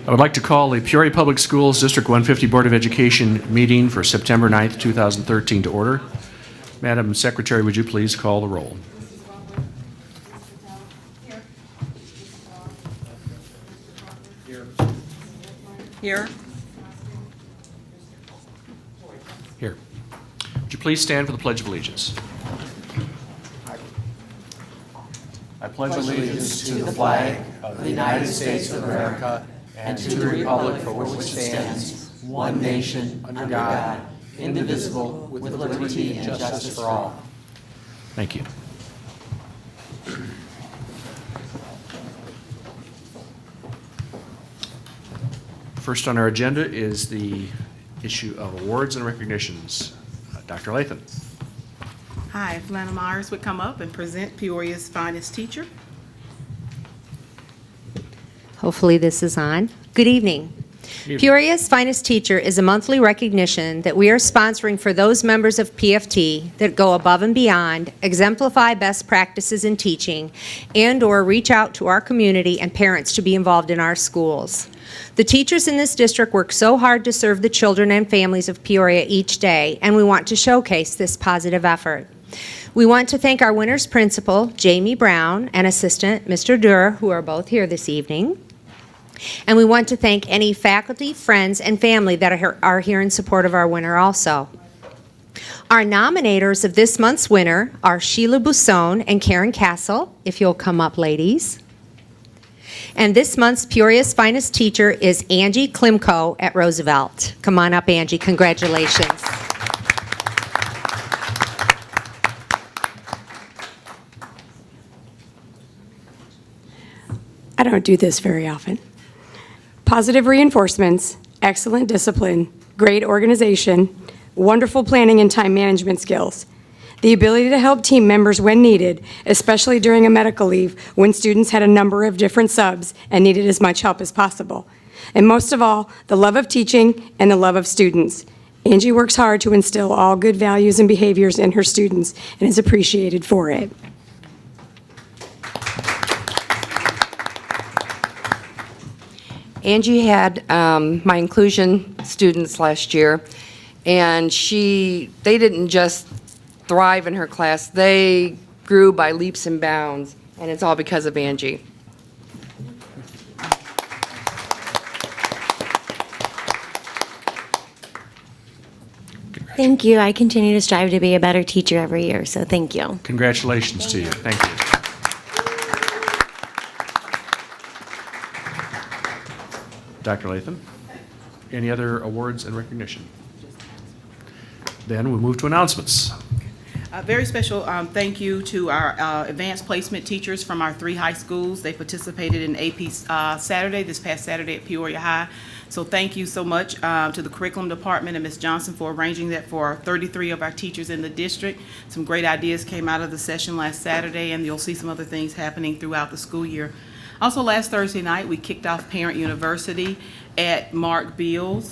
I would like to call the Peoria Public Schools District 150 Board of Education meeting for September 9th, 2013 to order. Madam Secretary, would you please call the roll? Here. Here. Would you please stand for the Pledge of Allegiance? I pledge allegiance to the flag of the United States of America and to the republic for which it stands, one nation, under God, indivisible, with liberty and justice for all. Thank you. First on our agenda is the issue of awards and recognitions. Dr. Lathan. Hi, if Lana Myers would come up and present Peoria's finest teacher. Hopefully this is on. Good evening. Peoria's Finest Teacher is a monthly recognition that we are sponsoring for those members of PFT that go above and beyond, exemplify best practices in teaching, and/or reach out to our community and parents to be involved in our schools. The teachers in this district work so hard to serve the children and families of Peoria each day, and we want to showcase this positive effort. We want to thank our winner's principal, Jamie Brown, and assistant, Mr. Durr, who are both here this evening. And we want to thank any faculty, friends, and family that are here in support of our winner also. Our nominators of this month's winner are Sheila Busson and Karen Castle, if you'll come up, ladies. And this month's Peoria's Finest Teacher is Angie Klimko at Roosevelt. Come on up, Angie. Congratulations. I don't do this very often. Positive reinforcements, excellent discipline, great organization, wonderful planning and time management skills, the ability to help team members when needed, especially during a medical leave when students had a number of different subs and needed as much help as possible. And most of all, the love of teaching and the love of students. Angie works hard to instill all good values and behaviors in her students and is appreciated for it. Angie had my inclusion students last year, and they didn't just thrive in her class, they grew by leaps and bounds, and it's all because of Angie. Thank you. I continue to strive to be a better teacher every year, so thank you. Congratulations to you. Thank you. Dr. Lathan, any other awards and recognition? Then we'll move to announcements. A very special thank you to our advanced placement teachers from our 3 high schools. They participated in AP Saturday, this past Saturday at Peoria High. So thank you so much to the curriculum department and Ms. Johnson for arranging that for 33 of our teachers in the district. Some great ideas came out of the session last Saturday, and you'll see some other things happening throughout the school year. Also, last Thursday night, we kicked off Parent University at Mark Beals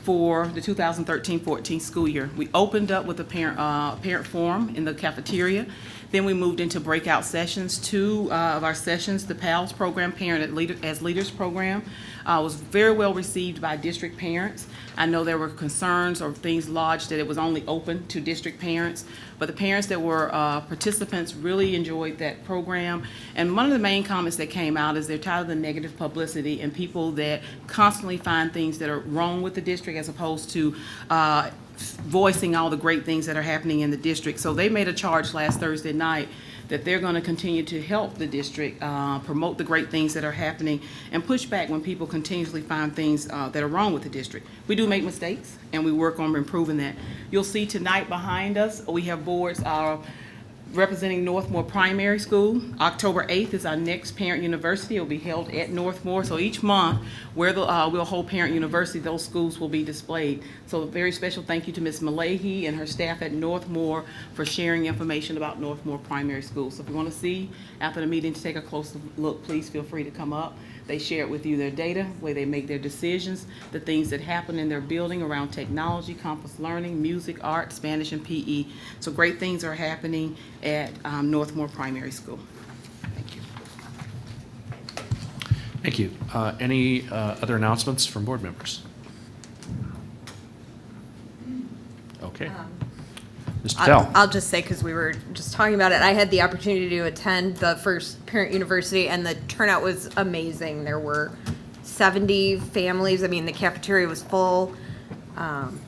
for the 2013-14 school year. We opened up with a parent forum in the cafeteria. Then we moved into breakout sessions. 2 of our sessions, the PALS program, Parent as Leaders program, was very well received by district parents. I know there were concerns or things lodged that it was only open to district parents, but the parents that were participants really enjoyed that program. And one of the main comments that came out is they're tired of the negative publicity and people that constantly find things that are wrong with the district as opposed to voicing all the great things that are happening in the district. So they made a charge last Thursday night that they're going to continue to help the district promote the great things that are happening and push back when people continuously find things that are wrong with the district. We do make mistakes, and we work on improving that. You'll see tonight behind us, we have boards representing Northmore Primary School. October 8th is our next Parent University. It will be held at Northmore. So each month, where we'll hold Parent University, those schools will be displayed. So a very special thank you to Ms. Malahy and her staff at Northmore for sharing information about Northmore Primary School. So if you want to see after the meeting to take a closer look, please feel free to come up. They share with you their data, where they make their decisions, the things that happen in their building around technology, campus learning, music, art, Spanish, and PE. So great things are happening at Northmore Primary School. Thank you. Thank you. Any other announcements from board members? Okay. Ms. Patel? I'll just say, because we were just talking about it, I had the opportunity to attend the first Parent University, and the turnout was amazing. There were 70 families. I mean, the cafeteria was full, and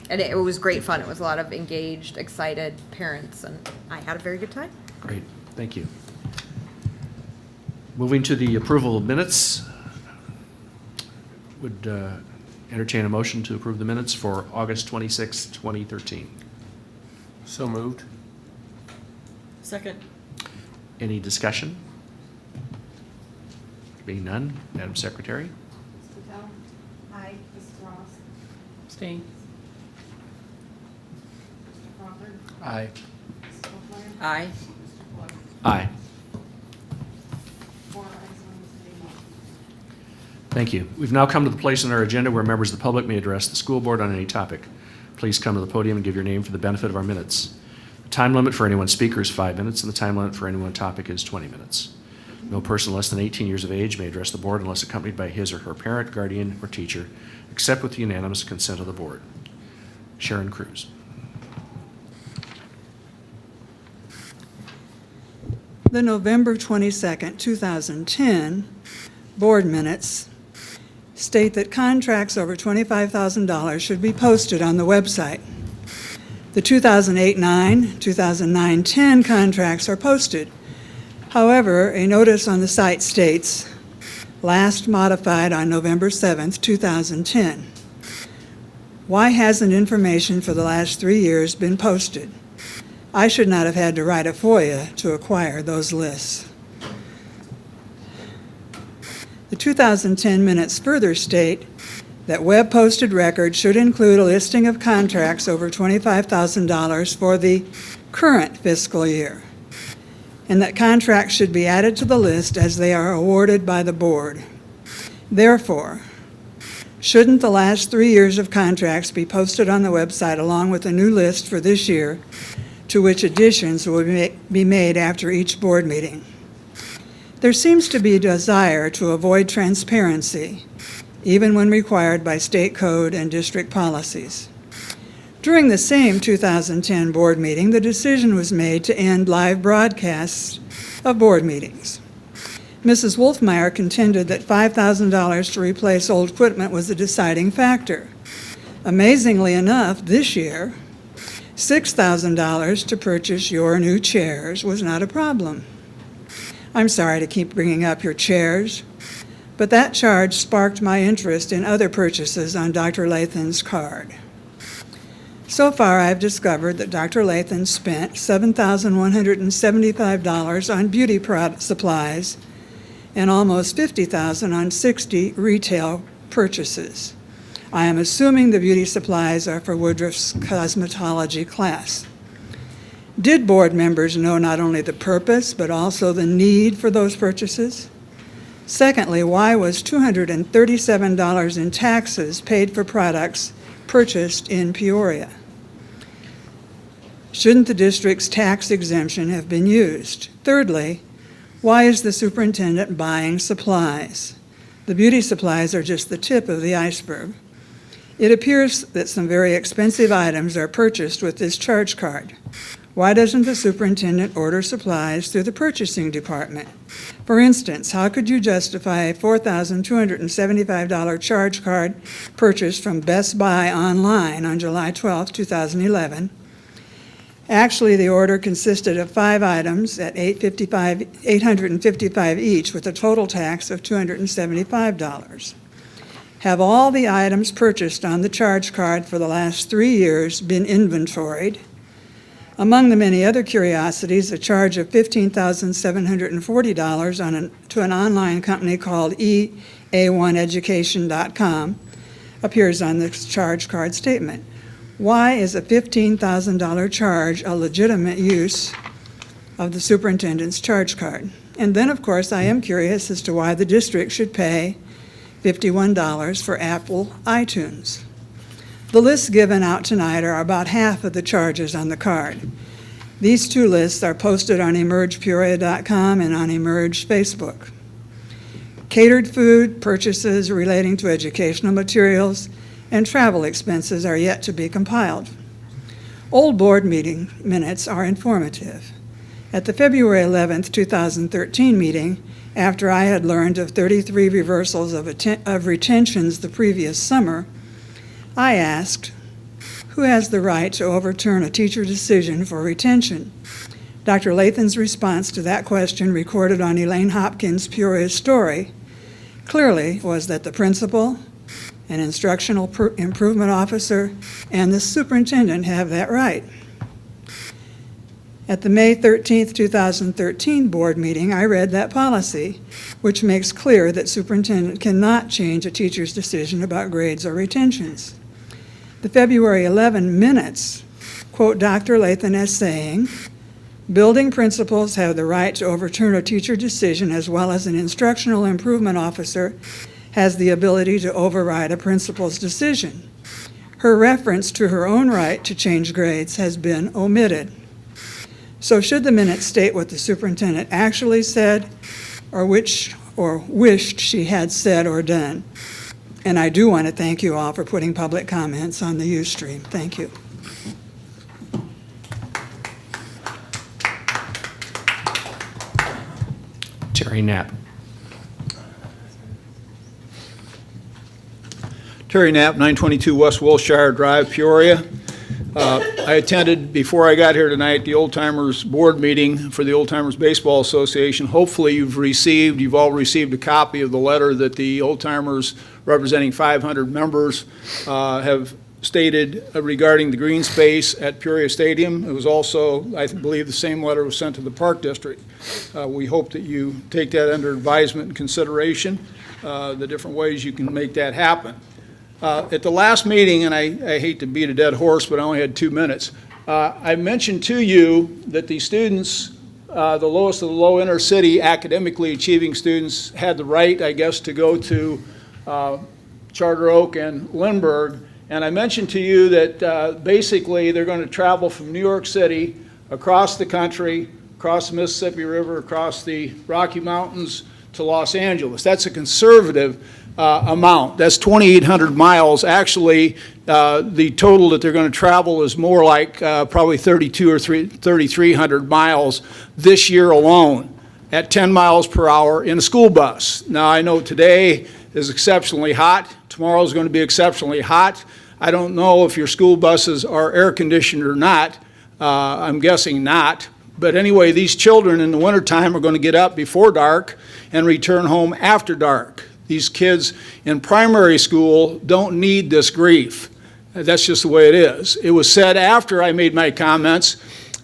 it was great fun. It was a lot of engaged, excited parents, and I had a very good time. Great, thank you. Moving to the approval of minutes. Would entertain a motion to approve the minutes for August 26, 2013. So moved. Second. Any discussion? Being none, Madam Secretary? Aye. Mrs. Ross? Abstain. Mr. Crawford? Aye. Mrs. Wolfmeyer? Aye. Mr. Clark? Aye. 4 ayes, no nays. Thank you. We've now come to the place on our agenda where members of the public may address the school board on any topic. Please come to the podium and give your name for the benefit of our minutes. The time limit for any one speaker is 5 minutes, and the time limit for any one topic is 20 minutes. No person less than 18 years of age may address the board unless accompanied by his or her parent, guardian, or teacher, except with the unanimous consent of the board. Sharon Cruz. The November 22nd, 2010 board minutes state that contracts over $25,000 should be posted on the website. The 2008-9, 2009-10 contracts are posted. However, a notice on the site states, last modified on November 7th, 2010. Why hasn't information for the last 3 years been posted? I should not have had to write a FOIA to acquire those lists. The 2010 minutes further state that web-posted records should include a listing of contracts over $25,000 for the current fiscal year, and that contracts should be added to the list as they are awarded by the board. Therefore, shouldn't the last 3 years of contracts be posted on the website along with a new list for this year, to which additions will be made after each board meeting? There seems to be a desire to avoid transparency, even when required by state code and district policies. During the same 2010 board meeting, the decision was made to end live broadcasts of board meetings. Mrs. Wolfmeyer contended that $5,000 to replace old equipment was the deciding factor. Amazingly enough, this year, $6,000 to purchase your new chairs was not a problem. I'm sorry to keep bringing up your chairs, but that charge sparked my interest in other purchases on Dr. Lathan's card. So far, I've discovered that Dr. Lathan spent $7,175 on beauty supplies and almost $50,000 on 60 retail purchases. I am assuming the beauty supplies are for Woodruff's cosmetology class. Did board members know not only the purpose, but also the need for those purchases? Secondly, why was $237 in taxes paid for products purchased in Peoria? Shouldn't the district's tax exemption have been used? Thirdly, why is the superintendent buying supplies? The beauty supplies are just the tip of the iceberg. It appears that some very expensive items are purchased with this charge card. Why doesn't the superintendent order supplies through the purchasing department? For instance, how could you justify a $4,275 charge card purchased from Best Buy online on July 12, 2011? Actually, the order consisted of 5 items at $855 each, with a total tax of $275. Have all the items purchased on the charge card for the last 3 years been inventoried? Among the many other curiosities, a charge of $15,740 to an online company called EA1education.com appears on the charge card statement. Why is a $15,000 charge a legitimate use of the superintendent's charge card? And then, of course, I am curious as to why the district should pay $51 for Apple iTunes. The lists given out tonight are about half of the charges on the card. These 2 lists are posted on emergepeoria.com and on Emerge Facebook. Catered food, purchases relating to educational materials, and travel expenses are yet to be compiled. Old board meeting minutes are informative. At the February 11th, 2013 meeting, after I had learned of 33 reversals of retentions the previous summer, I asked, who has the right to overturn a teacher decision for retention? Dr. Lathan's response to that question, recorded on Elaine Hopkins' Peoria story, clearly was that the principal, an instructional improvement officer, and the superintendent have that right. At the May 13, 2013 board meeting, I read that policy, which makes clear that superintendent cannot change a teacher's decision about grades or retentions. The February 11 minutes quote Dr. Lathan as saying, building principals have the right to overturn a teacher decision, as well as an instructional improvement officer has the ability to override a principal's decision. Her reference to her own right to change grades has been omitted. So should the minutes state what the superintendent actually said, or wished she had said or done? And I do want to thank you all for putting public comments on the Ustream. Thank you. Terry Knapp. Terry Knapp, 922 West Wilshire Drive, Peoria. I attended, before I got here tonight, the Old Timers Board meeting for the Old Timers Baseball Association. Hopefully you've all received a copy of the letter that the Old Timers, representing 500 members, have stated regarding the green space at Peoria Stadium. It was also, I believe, the same letter was sent to the Park District. We hope that you take that under advisement and consideration, the different ways you can make that happen. At the last meeting, and I hate to beat a dead horse, but I only had 2 minutes, I mentioned to you that the students, the lowest of the low inner city academically achieving students, had the right, I guess, to go to Charter Oak and Lindbergh. And I mentioned to you that basically they're going to travel from New York City across the country, across the Mississippi River, across the Rocky Mountains to Los Angeles. That's a conservative amount. That's 2,800 miles. Actually, the total that they're going to travel is more like probably 3,200 or 3,300 miles this year alone at 10 miles per hour in a school bus. Now, I know today is exceptionally hot. Tomorrow is going to be exceptionally hot. I don't know if your school buses are air conditioned or not. I'm guessing not. But anyway, these children in the wintertime are going to get up before dark and return home after dark. These kids in primary school don't need this grief. That's just the way it is. It was said after I made my comments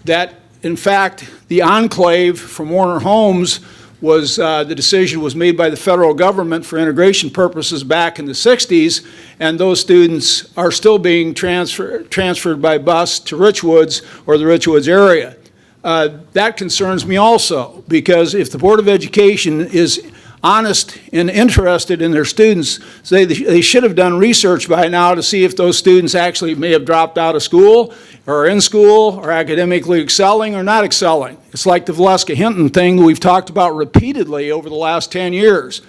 that, in fact, the enclave from Warner Homes was, the decision was made by the federal government for integration purposes back in the 60s, and those students are still being transferred by bus to Richwoods or the Richwoods area. That concerns me also, because if the Board of Education is honest and interested in their students, they should have done research by now to see if those students actually may have dropped out of school or in school or academically excelling or not excelling. It's like the Valeska-Hinton thing that we've talked about repeatedly over the last 10 years.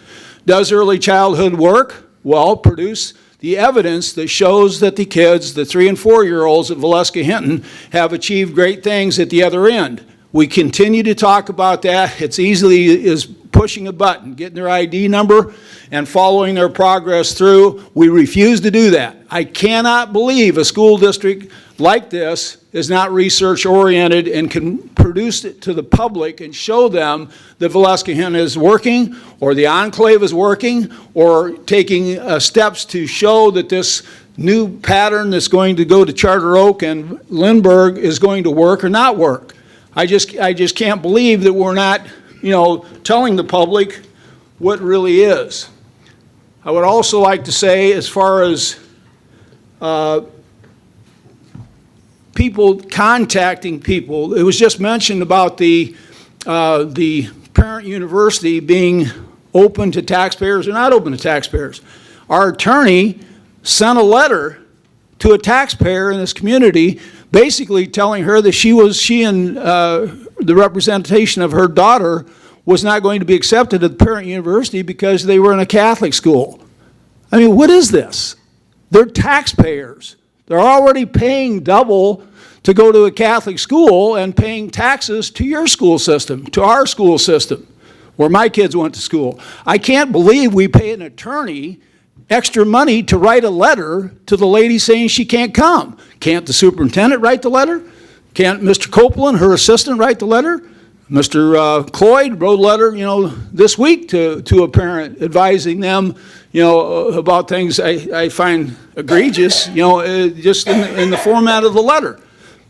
Does early childhood work? Well, produce the evidence that shows that the kids, the 3- and 4-year-olds at Valeska-Hinton, have achieved great things at the other end. We continue to talk about that. It's easily as pushing a button, getting their ID number and following their progress through. We refuse to do that. I cannot believe a school district like this is not research oriented and can produce it to the public and show them that Valeska-Hinton is working, or the enclave is working, or taking steps to show that this new pattern that's going to go to Charter Oak and Lindbergh is going to work or not work. I just can't believe that we're not, telling the public what really is. I would also like to say, as far as people contacting people, it was just mentioned about the parent university being open to taxpayers or not open to taxpayers. Our attorney sent a letter to a taxpayer in this community basically telling her that she and the representation of her daughter was not going to be accepted at the parent university because they were in a Catholic school. I mean, what is this? They're taxpayers. They're already paying double to go to a Catholic school and paying taxes to your school system, to our school system, where my kids went to school. I can't believe we pay an attorney extra money to write a letter to the lady saying she can't come. Can't the superintendent write the letter? Can't Mr. Copeland, her assistant, write the letter? Mr. Cloyd wrote a letter, this week to a parent advising them, about things I find egregious, just in the format of the letter.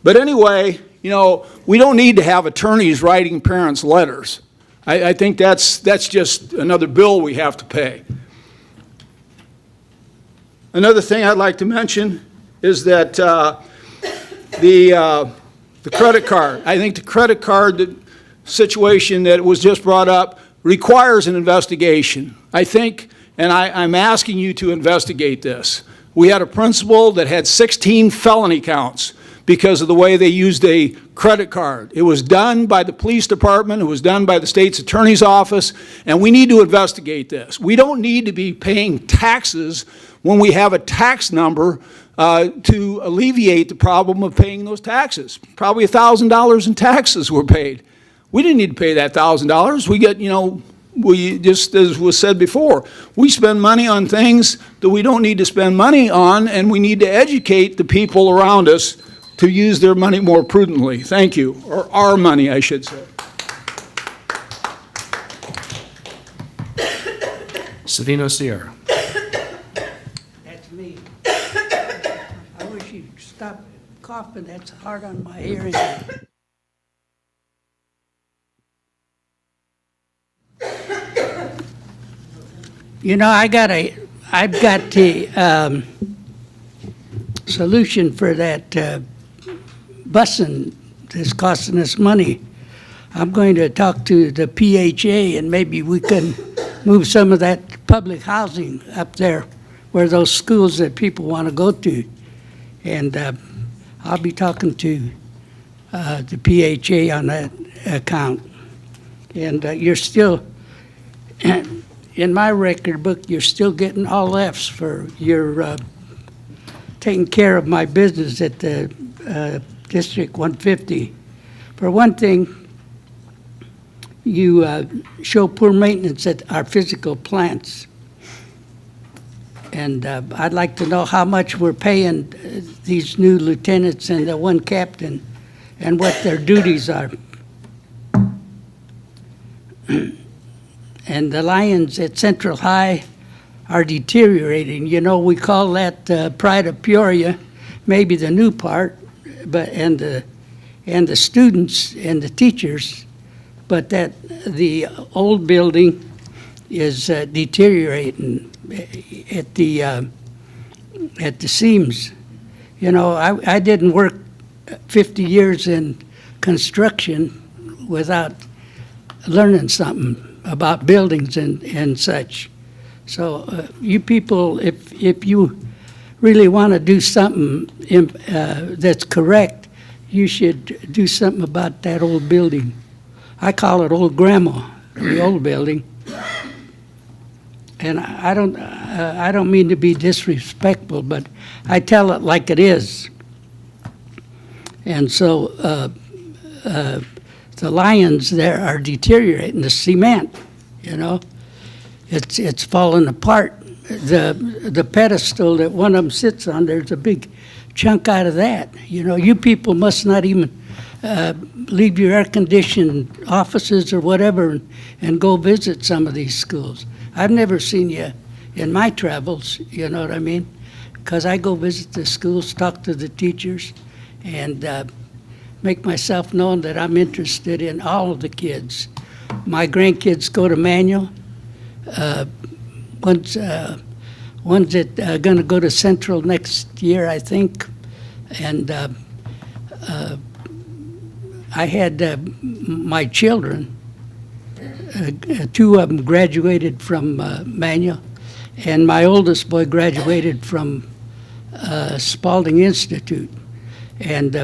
But anyway, we don't need to have attorneys writing parents letters. I think that's just another bill we have to pay. Another thing I'd like to mention is that the credit card. I think the credit card situation that was just brought up requires an investigation. I think, and I'm asking you to investigate this. We had a principal that had 16 felony counts because of the way they used a credit card. It was done by the police department, it was done by the state's attorney's office, and we need to investigate this. We don't need to be paying taxes when we have a tax number to alleviate the problem of paying those taxes. Probably $1,000 in taxes were paid. We didn't need to pay that $1,000. We get, we just, as was said before, we spend money on things that we don't need to spend money on, and we need to educate the people around us to use their money more prudently. Thank you. Or our money, I should say. Salvatore Sierra. That's me. I wish you'd stop coughing. That's hard on my hearing. I've got the solution for that busing that's costing us money. I'm going to talk to the PHA, and maybe we can move some of that public housing up there where those schools that people want to go to. And I'll be talking to the PHA on that account. And you're still, in my record book, you're still getting all Fs for your taking care of my business at the District 150. For one thing, you show poor maintenance at our physical plants. And I'd like to know how much we're paying these new lieutenants and the one captain and what their duties are. And the Lions at Central High are deteriorating. We call that Pride of Peoria, maybe the new part, but and the students and the teachers, but that the old building is deteriorating at the seams. I didn't work 50 years in construction without learning something about buildings and such. So you people, if you really want to do something that's correct, you should do something about that old building. I call it Old Grandma, the old building. And I don't mean to be disrespectful, but I tell it like it is. And so the Lions there are deteriorating. The cement, it's falling apart. The pedestal that one of them sits on, there's a big chunk out of that. You people must not even leave your air-conditioned offices or whatever and go visit some of these schools. I've never seen you in my travels, you know what I mean? Because I go visit the schools, talk to the teachers, and make myself known that I'm interested in all of the kids. My grandkids go to Manual. One's going to go to Central next year, I think. And I had my children, two of them graduated from Manual, and my oldest boy graduated from Spalding Institute. And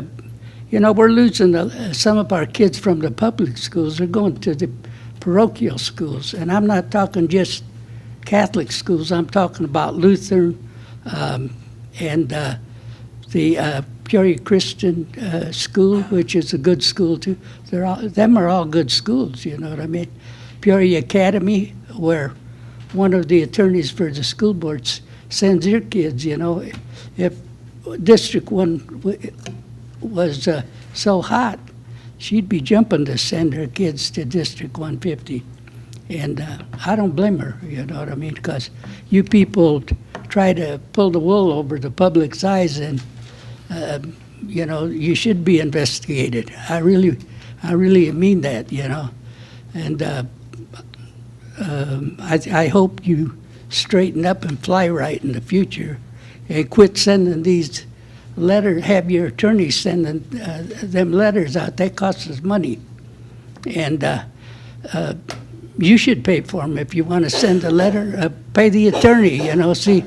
we're losing some of our kids from the public schools. They're going to the parochial schools. And I'm not talking just Catholic schools. I'm talking about Lutheran and the Peoria Christian School, which is a good school too. Them are all good schools, you know what I mean? Peoria Academy, where one of the attorneys for the school boards sends their kids, you know. If District 1 was so hot, she'd be jumping to send her kids to District 150. And I don't blame her, you know what I mean? Because you people try to pull the wool over the public's eyes, and you know, you should be investigated. I really mean that, you know. And I hope you straighten up and fly right in the future, and quit sending these letters. Have your attorney sending them letters out. That costs us money, and you should pay for them. If you want to send a letter, pay the attorney. You know, see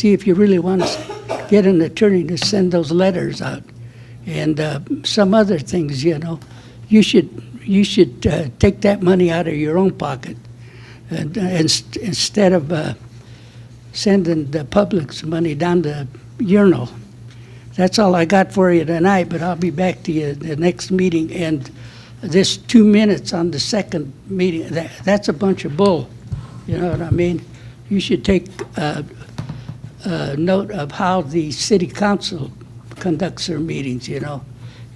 if you really want to get an attorney to send those letters out, and some other things. You know, you should take that money out of your own pocket, and instead of sending the public's money down the urinal. That's all I got for you tonight, but I'll be back to you the next meeting. And this 2 minutes on the second meeting, that's a bunch of bull. You know what I mean? You should take note of how the city council conducts their meetings, you know,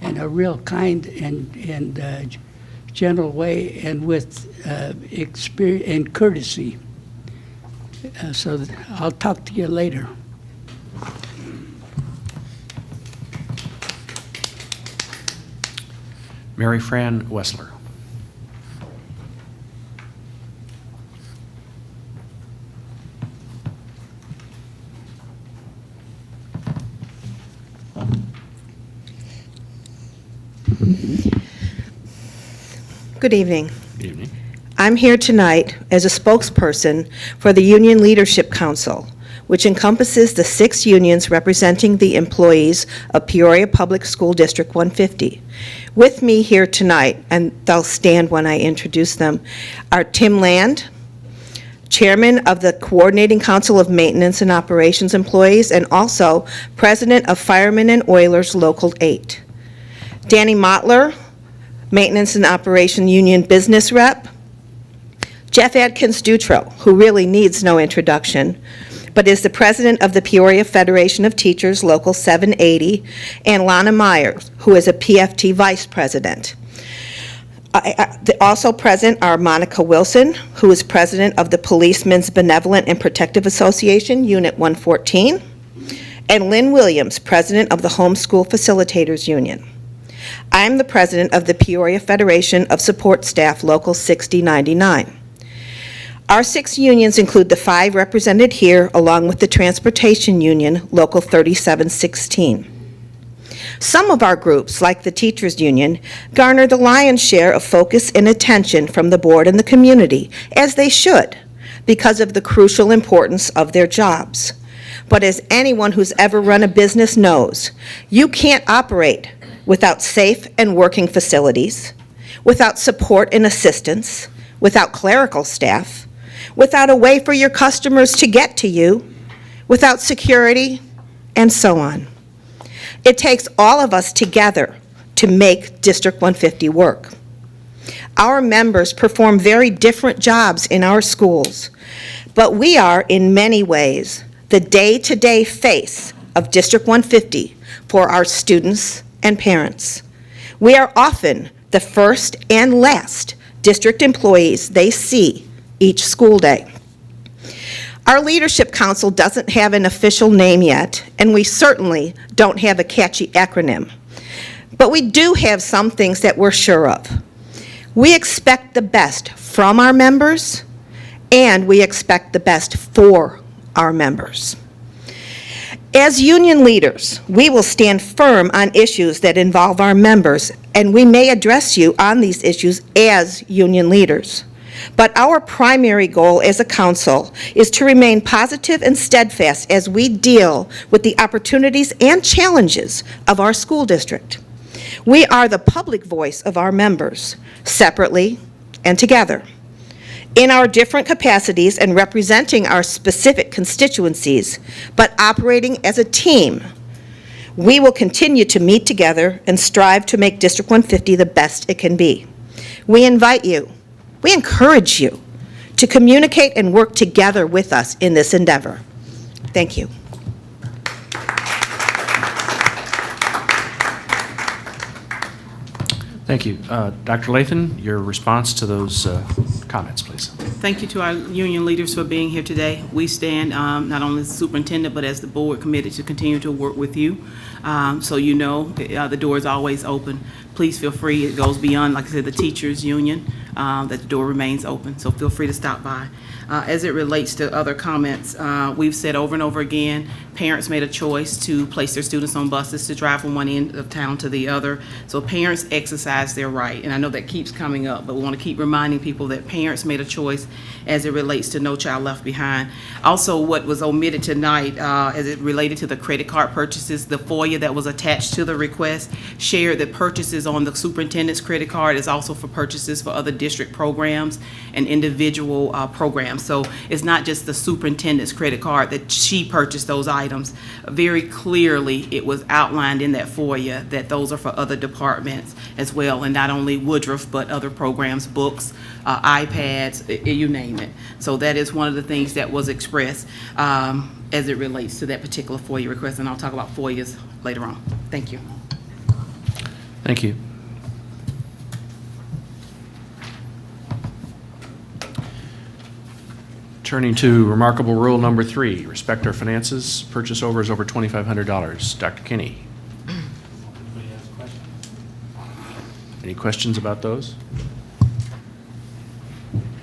in a real kind and gentle way, and with experience and courtesy. So I'll talk to you later. Mary Fran Wessler. Good evening. Good evening. I'm here tonight as a spokesperson for the Union Leadership Council, which encompasses the 6 unions representing the employees of Peoria Public School District 150. With me here tonight, and they'll stand when I introduce them, are Tim Land, Chairman of the Coordinating Council of Maintenance and Operations Employees, and also President of Firemen and Oilers Local 8. Danny Mottler, Maintenance and Operation Union Business Rep. Jeff Adkins-Dutro, who really needs no introduction, but is the president of the Peoria Federation of Teachers, Local 780, and Lana Myers, who is a PFT vice president. Also present are Monica Wilson, who is president of the Policemen's Benevolent and Protective Association, Unit 114, and Lynn Williams, president of the Homeschool Facilitators Union. I am the president of the Peoria Federation of Support Staff, Local 6099. Our 6 unions include the 5 represented here, along with the Transportation Union, Local 3716. Some of our groups, like the Teachers Union, garner the lion's share of focus and attention from the board and the community, as they should, because of the crucial importance of their jobs. But as anyone who's ever run a business knows, you can't operate without safe and working facilities, without support and assistance, without clerical staff, without a way for your customers to get to you, without security, and so on. It takes all of us together to make District 150 work. Our members perform very different jobs in our schools, but we are, in many ways, the day-to-day face of District 150 for our students and parents. We are often the first and last district employees they see each school day. Our Leadership Council doesn't have an official name yet, and we certainly don't have a catchy acronym. But we do have some things that we're sure of. We expect the best from our members, and we expect the best for our members. As union leaders, we will stand firm on issues that involve our members, and we may address you on these issues as union leaders. But our primary goal as a council is to remain positive and steadfast as we deal with the opportunities and challenges of our school district. We are the public voice of our members, separately and together. in our different capacities and representing our specific constituencies, but operating as a team. We will continue to meet together and strive to make District 150 the best it can be. We invite you, we encourage you to communicate and work together with us in this endeavor. Thank you. Thank you. Dr. Lathan, your response to those comments, please. Thank you to our union leaders for being here today. We stand, not only as the superintendent, but as the board, committed to continue to work with you. So you know, the door is always open. Please feel free. It goes beyond, like I said, the teachers' union, that the door remains open. So feel free to stop by. As it relates to other comments, we've said over and over again, parents made a choice to place their students on buses to drive from one end of town to the other. So parents exercise their right, and I know that keeps coming up, but we want to keep reminding people that parents made a choice as it relates to No Child Left Behind. Also, what was omitted tonight, as it related to the credit card purchases, the FOIA that was attached to the request shared that purchases on the superintendent's credit card is also for purchases for other district programs and individual programs. So it's not just the superintendent's credit card that she purchased those items. Very clearly, it was outlined in that FOIA that those are for other departments as well, and not only Woodruff, but other programs, books, iPads, you name it. So that is one of the things that was expressed as it relates to that particular FOIA request, and I'll talk about FOIAs later on. Thank you. Thank you. Turning to remarkable rule number 3, respect our finances, purchase overs over $2,500. Dr. Kinney. Any questions about those?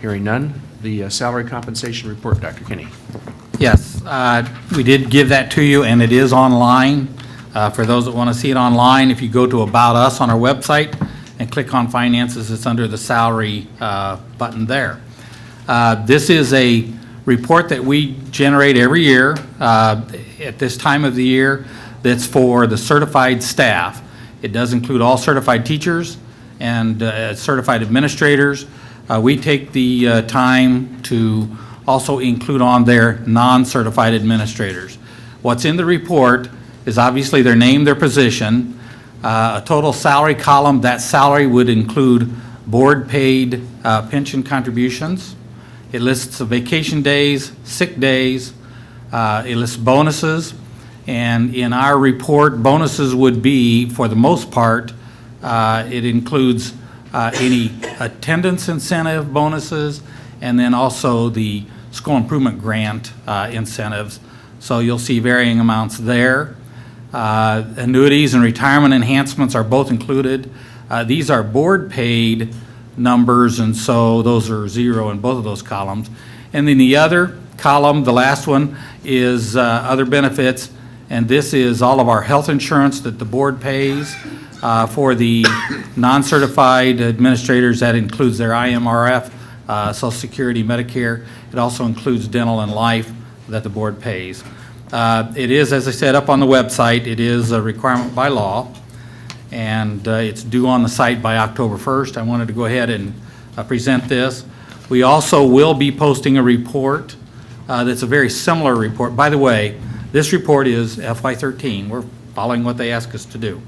Hearing none, the salary compensation report, Dr. Kinney. Yes, we did give that to you, and it is online. For those that want to see it online, if you go to About Us on our website and click on Finances, it's under the salary button there. This is a report that we generate every year at this time of the year that's for the certified staff. It does include all certified teachers and certified administrators. We take the time to also include on there non-certified administrators. What's in the report is obviously their name, their position, a total salary column. That salary would include board-paid pension contributions. It lists the vacation days, sick days, it lists bonuses, and in our report, bonuses would be, for the most part, it includes any attendance incentive bonuses, and then also the school improvement grant incentives. So you'll see varying amounts there. Annuities and retirement enhancements are both included. These are board-paid numbers, and so those are 0 in both of those columns. And then the other column, the last one, is other benefits, and this is all of our health insurance that the board pays. For the non-certified administrators, that includes their IMRF, Social Security, Medicare. It also includes dental and life that the board pays. It is, as I said, up on the website. It is a requirement by law, and it's due on the site by October 1st. I wanted to go ahead and present this. We also will be posting a report that's a very similar report. By the way, this report is FY13. We're following what they ask us to do.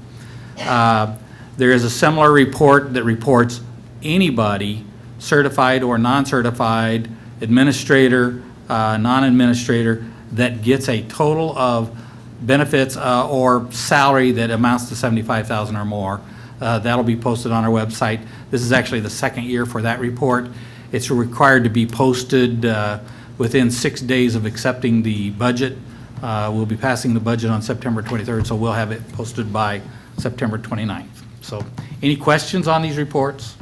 There is a similar report that reports anybody, certified or non-certified, administrator, non-administrator, that gets a total of benefits or salary that amounts to $75,000 or more. That'll be posted on our website. This is actually the second year for that report. It's required to be posted within 6 days of accepting the budget. We'll be passing the budget on September 23rd, so we'll have it posted by September 29th. So any questions on these reports?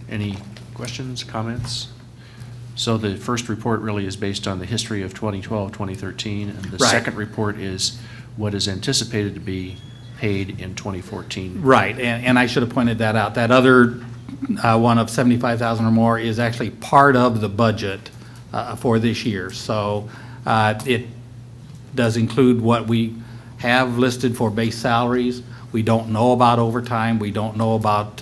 Any questions, comments? So the first report really is based on the history of 2012, 2013, and the Right. second report is what is anticipated to be paid in 2014. Right, and I should have pointed that out. That other one of $75,000 or more is actually part of the budget for this year. So it does include what we have listed for base salaries. We don't know about overtime. We don't know about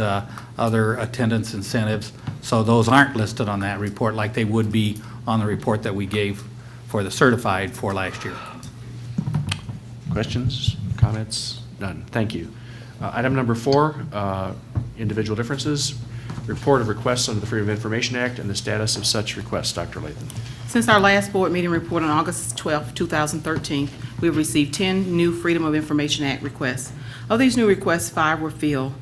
other attendance incentives. So those aren't listed on that report like they would be on the report that we gave for the certified for last year. Questions, comments? None. Thank you. Item number 4, individual differences. Report of requests under the Freedom of Information Act and the status of such requests. Dr. Latham. Since our last board meeting report on August 12, 2013, we have received 10 new Freedom of Information Act requests. Of these new requests, 5 were filled.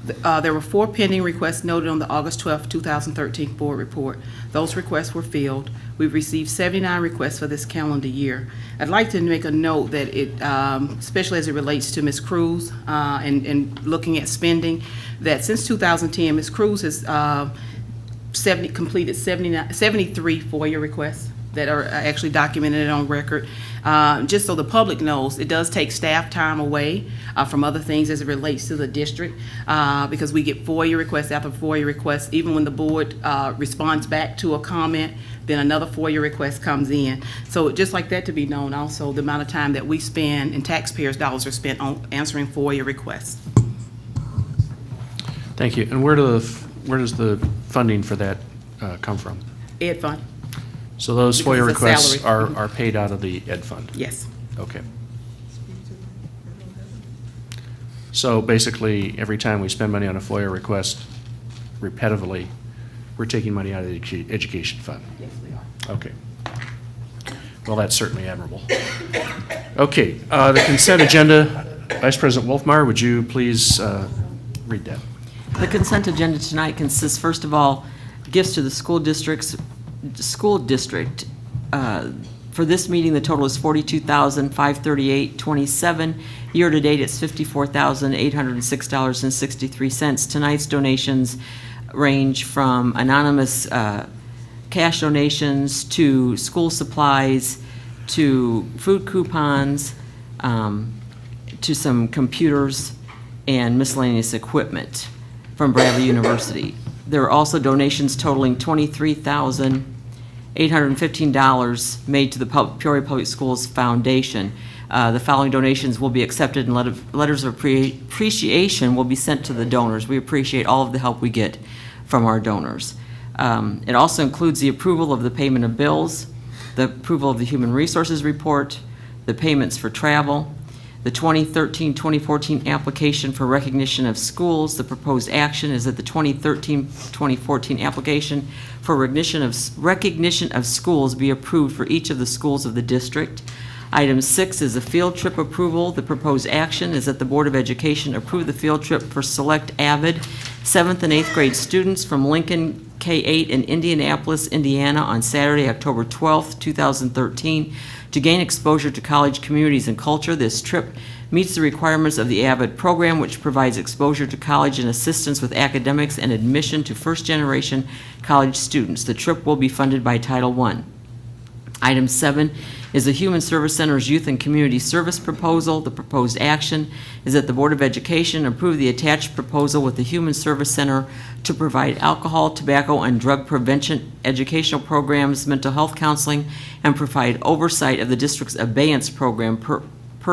There were 4 pending requests noted on the August 12, 2013 board report. Those requests were filled. We've received 79 requests for this calendar year. I'd like to make a note that it, especially as it relates to Ms. Cruz and looking at spending, that since 2010, Ms. Cruz has completed 73 FOIA requests that are actually documented on record. Just so the public knows, it does take staff time away from other things as it relates to the district, because we get FOIA requests after FOIA requests. Even when the board responds back to a comment, then another FOIA request comes in. So just like that to be known also, the amount of time that we spend and taxpayers' dollars are spent on answering FOIA requests. Thank you. And where does the funding for that come from? Ed fund. So those Because FOIA it's a requests salary. are paid out of the Ed fund? Yes. Okay. So basically, every time we spend money on a FOIA request repetitively, we're taking money out of the education fund? Yes, we are. Okay. Well, that's certainly admirable. Okay, the consent agenda. Vice President Wolfmeyer, would you please read that? The consent agenda tonight consists, first of all, gifts to the school district. For this meeting, the total is $42,538.27. Year-to-date, it's $54,806.63. Tonight's donations range from anonymous cash donations to school supplies, to food coupons, to some computers and miscellaneous equipment from Bradley University. There are also donations totaling $23,815 made to the Peoria Public Schools Foundation. The following donations will be accepted and letters of appreciation will be sent to the donors. We appreciate all of the help we get from our donors. It also includes the approval of the payment of bills, the approval of the Human Resources Report, the payments for travel, the 2013-2014 application for recognition of schools. The proposed action is that the 2013-2014 application for recognition of schools be approved for each of the schools of the district. Item 6 is a field trip approval. The proposed action is that the Board of Education approve the field trip for select AVID 7th and 8th grade students from Lincoln K-8 in Indianapolis, Indiana on Saturday, October 12th, 2013 to gain exposure to college communities and culture. This trip meets the requirements of the AVID program, which provides exposure to college and assistance with academics and admission to first-generation college students. The trip will be funded by Title I. Item 7 is the Human Service Center's Youth and Community Service proposal. The proposed action is that the Board of Education approve the attached proposal with the Human Service Center to provide alcohol, tobacco, and drug prevention educational programs, mental health counseling, and provide oversight of the district's abeyance program per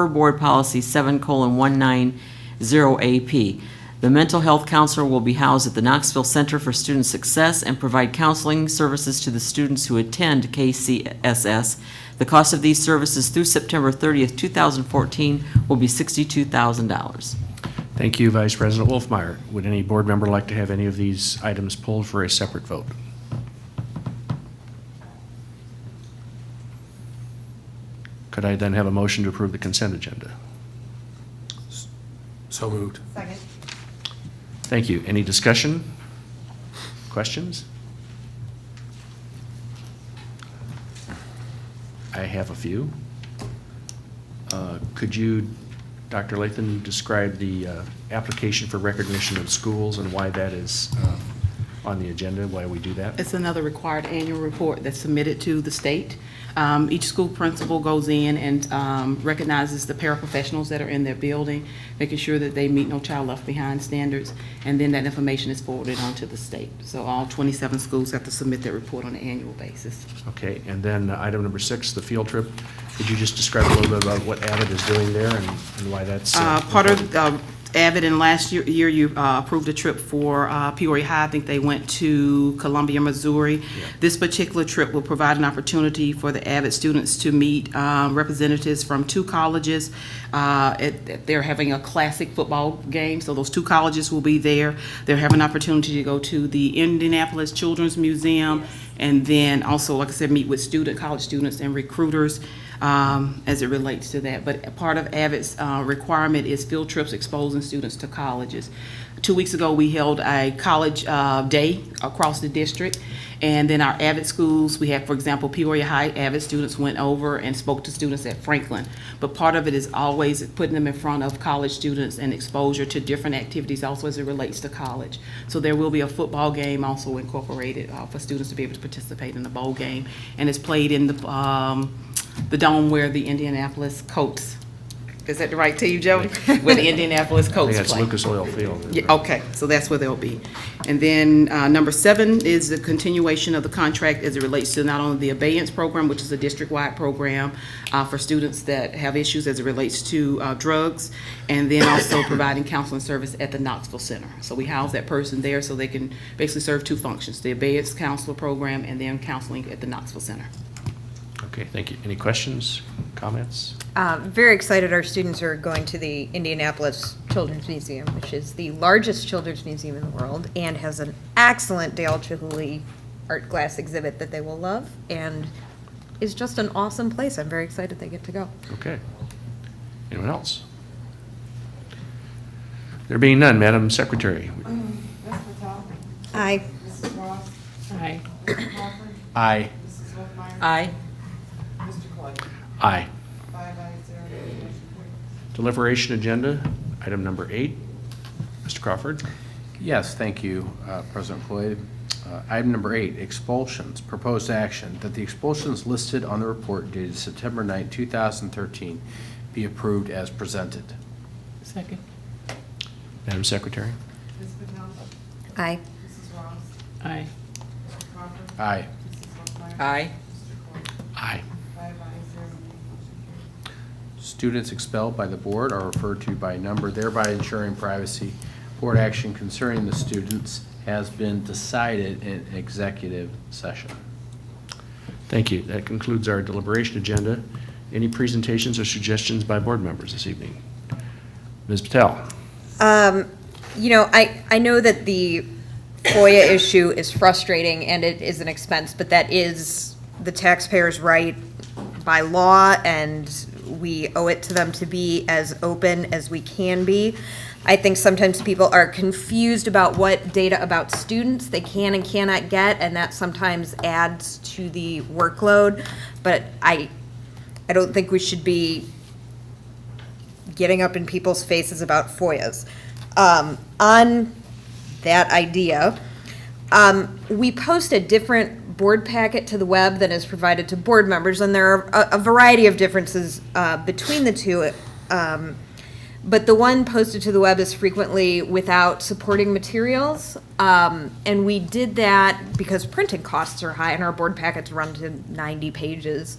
Board Policy 7:190AP. The mental health counselor will be housed at the Knoxville Center for Student Success and provide counseling services to the students who attend KCSS. The cost of these services through September 30th, 2014 will be $62,000. Thank you, Vice President Wolfmeyer. Would any board member like to have any of these items pulled for a separate vote? Could I then have a motion to approve the consent agenda? So moved. Second. Thank you. Any discussion? Questions? I have a few. Could you, Dr. Latham, describe the application for recognition of schools and why that is on the agenda, why we do that? It's another required annual report that's submitted to the state. Each school principal goes in and recognizes the paraprofessionals that are in their building, making sure that they meet No Child Left Behind standards, and then that information is forwarded on to the state. So all 27 schools have to submit their report on an annual basis. Okay, and then item number 6, the field trip. Could you just describe a little bit about what AVID is doing there and why that's Part of Avid, and last year you approved a trip for Peoria High. I think they went to Columbia, Missouri. This particular trip will provide an opportunity for the Avid students to meet representatives from 2 colleges. They're having a classic football game, so those 2 colleges will be there. They'll have an opportunity to go to the Indianapolis Children's Museum, and then also, like I said, meet with college students and recruiters as it relates to that. But part of Avid's requirement is field trips exposing students to colleges. 2 weeks ago, we held a college day across the district, and then our Avid schools, we had, for example, Peoria High Avid students went over and spoke to students at Franklin. But part of it is always putting them in front of college students and exposure to different activities also as it relates to college. So there will be a football game also incorporated for students to be able to participate in the bowl game, and it's played in the dome where the Indianapolis Colts, is that the right team, Joe? Where the Indianapolis I Colts think that's play. Lucas Oil Field. Yeah, okay, so that's where they'll be. And then number 7 is the continuation of the contract as it relates to not only the abeyance program, which is a district-wide program for students that have issues as it relates to drugs, and then also providing counseling service at the Knoxville Center. So we house that person there so they can basically serve 2 functions, the abeyance counselor program and then counseling at the Knoxville Center. Okay, thank you. Any questions, comments? Very excited our students are going to the Indianapolis Children's Museum, which is the largest children's museum in the world and has an excellent Dale Chihuly art glass exhibit that they will love and is just an awesome place. I'm very excited they get to go. Okay. Anyone else? There being none, Madam Secretary. Aye. Aye. Aye. Aye. Aye. Deliberation agenda, item number 8. Mr. Crawford? Yes, thank you, President Floyd. Item number 8, expulsions. Proposed action that the expulsions listed on the report dated September 9, 2013 be approved as presented. Second. Madam Secretary? Aye. Aye. Aye. Aye. Aye. Students expelled by the board are referred to by number, thereby ensuring privacy. Board action concerning the students has been decided in executive session. Thank you. That concludes our deliberation agenda. Any presentations or suggestions by board members this evening? Ms. Patel? You know, I know that the FOIA issue is frustrating and it is an expense, but that is the taxpayer's right by law, and we owe it to them to be as open as we can be. I think sometimes people are confused about what data about students they can and cannot get, and that sometimes adds to the workload. But I don't think we should be getting up in people's faces about FOIAs. On that idea, we post a different board packet to the web than is provided to board members, and there are a variety of differences between the two. But the one posted to the web is frequently without supporting materials, and we did that because printing costs are high and our board packets run to 90 pages.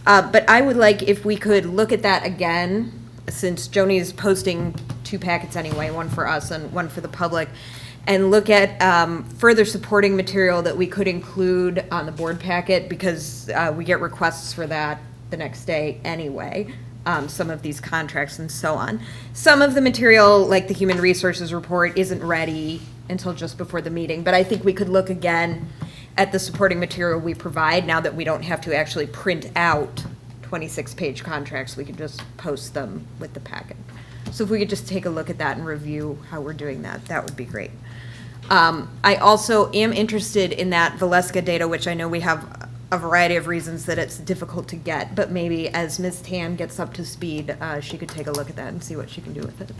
But I would like if we could look at that again, since Joni is posting 2 packets anyway, one for us and one for the public, and look at further supporting material that we could include on the board packet, because we get requests for that the next day anyway, some of these contracts and so on. Some of the material, like the Human Resources Report, isn't ready until just before the meeting, but I think we could look again at the supporting material we provide now that we don't have to actually print out 26-page contracts. We can just post them with the packet. So if we could just take a look at that and review how we're doing that, that would be great. I also am interested in that Valeska data, which I know we have a variety of reasons that it's difficult to get, but maybe as Ms. Tan gets up to speed, she could take a look at that and see what she can do with it.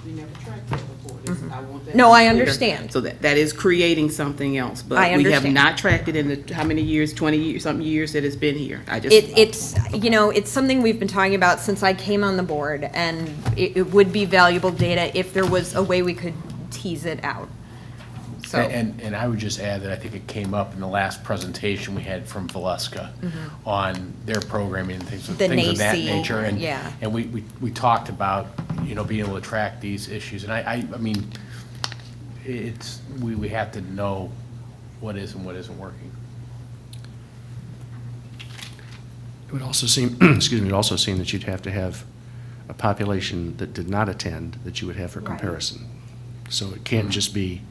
We never tracked that before. I want that No, I clear. understand. So that is creating something else, but I we have understand. not tracked it in the, how many years, 20 years, something years that it's been here. I just. It's, you know, it's something we've been talking about since I came on the board, and it would be valuable data if there was a way we could tease it out. So, And I would just add that I think it came up in the last presentation we had from Valeska on their programming and things of that NACE, nature. And yeah. And we talked about, being able to track these issues. And I mean, we have to know what is and what isn't working. It would also seem, excuse me, it would also seem that you'd have to have a population that did not attend that you would have for comparison. So it can't just be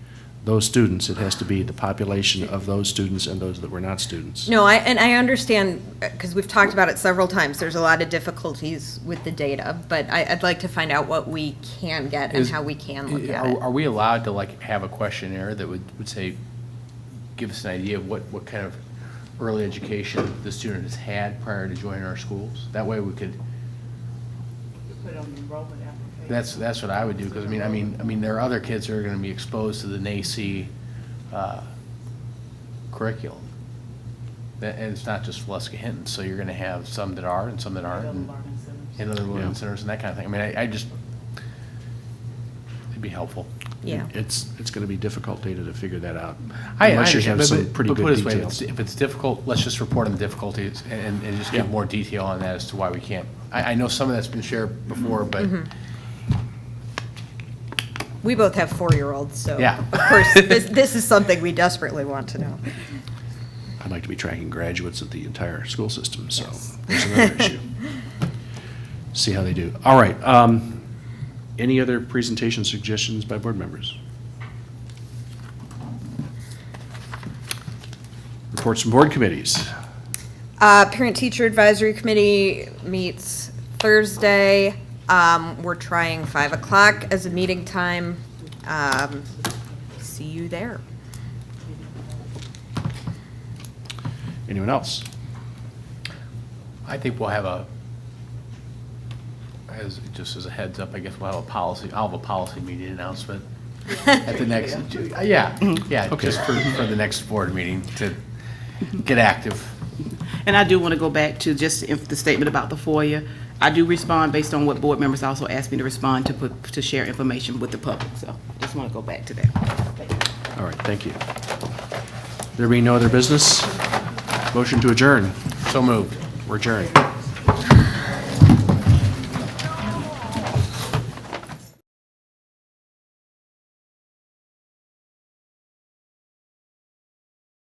those students, it has to be the population of those students and those that were not students. no, I understand, because we've talked about it several times, there's a lot of difficulties with the data, but I'd like to find out what we can get and how we can look at it. Are we allowed to have a questionnaire that would say, give us an idea of what kind of early education the student has had prior to joining our schools? That way we could. Put it on the enrollment application. That's what I would do, because I mean, there are other kids that are going to be exposed to the NACE curriculum. And it's not just Valeska Hinton, so you're going to have some that are and some that aren't, and other learning centers and that kind of thing. I mean, I just, it'd be helpful. Yeah. It's going to be difficult data to figure that out. I Unless you understand, have some but pretty put it good this way, details. if it's difficult, let's just report on the difficulties and just give more detail on that as to why we can't. I know some of that's been shared before, but We both have 4-year-olds, so Yeah. of course, this is something we desperately want to know. I'd like to be tracking graduates of the entire school system, so there's another issue. See how they do. All right. Any other presentation suggestions by board members? Reports from board committees. Parent-teacher advisory committee meets Thursday. We're trying 5 o'clock as a meeting time. See you there. Anyone else? I think we'll have just as a heads up, I guess we'll have I'll have a policy meeting announcement at the next, Okay. just for the next board meeting to get active. And I do want to go back to just the statement about the FOIA. I do respond based on what board members also asked me to respond to share information with the public. So just want to go back to that. All right, thank you. There being no other business, motion to adjourn. So moved. We're adjourned.